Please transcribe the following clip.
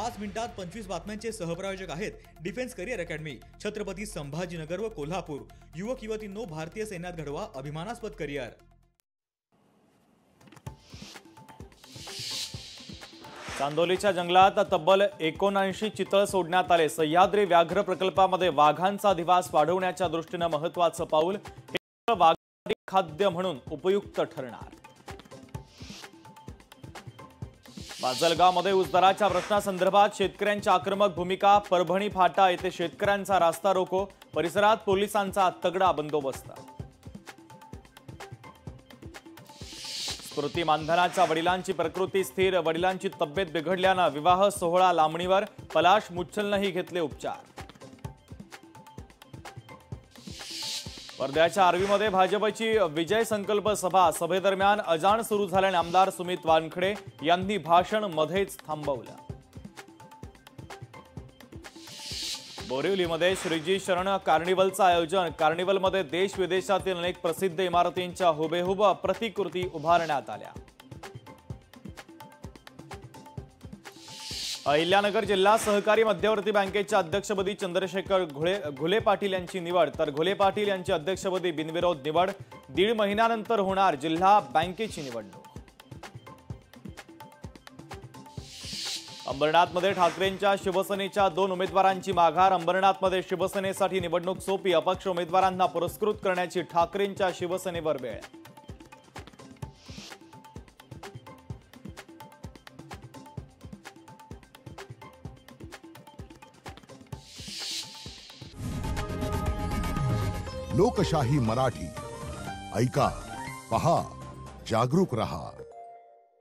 5 मिनिटात 25 बातम्यांचे सहप्रायोजक आहेत defence career academy, Chhatrapati Sambhajinagar व कोल्हापूर। युवक युवतींनो, भारतीय सैन्यात घडवा अभिमानास्पद करिअर। चांदोलीच्या जंगलात तब्बल 79 चितळ सोडण्यात आले। सह्याद्री व्याघ्र प्रकल्पामध्ये वाघांचा अधिवास वाढवण्याच्या दृष्टीने महत्त्वाचं पाऊल। हे वाघांसाठी खाद्य म्हणून उपयुक्त ठरणार। माजलगावमध्ये ऊस दराच्या प्रश्नासंदर्भात शेतकऱ्यांची आक्रमक भूमिका। परभणी फाटा येथे शेतकऱ्यांचा रास्ता रोको, परिसरात पोलिसांचा तगडा बंदोबस्त। स्मृती मानधनाच्या वडिलांची प्रकृती स्थिर, वडिलांची तब्येत बिघडल्याने विवाह सोहळा लांबणीवर। पलाश मुच्छलनेही घेतले उपचार। वर्ध्याच्या आर्वीमध्ये भाजपची विजय संकल्प सभा, सभेदरम्यान अजाण सुरू झाल्याने आमदार सुमित वानखडे यांनी भाषण मध्येच थांबवलं। बोरिवलीमध्ये श्रीजी शरण कार्निवलचं आयोजन। कार्निवलमध्ये देश विदेशातील अनेक प्रसिद्ध इमारतींच्या हुबेहूब प्रतिकृती उभारण्यात आल्या। अहिल्यानगर जिल्हा सहकारी मध्यवर्ती बँकेच्या अध्यक्षपदी चंद्रशेखर घुले पाटील यांची निवड, तर घुले पाटील यांची अध्यक्षपदी बिनविरोध निवड। 1.5 महिन्यानंतर होणार जिल्हा बँकेची निवडणूक। अंबरनाथमध्ये ठाकरेंच्या शिवसेनेच्या 2 उमेदवारांची माघार। अंबरनाथमध्ये शिवसेनेसाठी निवडणूक सोपी, अपक्ष उमेदवारांना पुरस्कृत करण्याची ठाकरेंच्या शिवसेनेवर वेळ। लोकशाही मराठी ऐका, पहा, जागरूक रहा।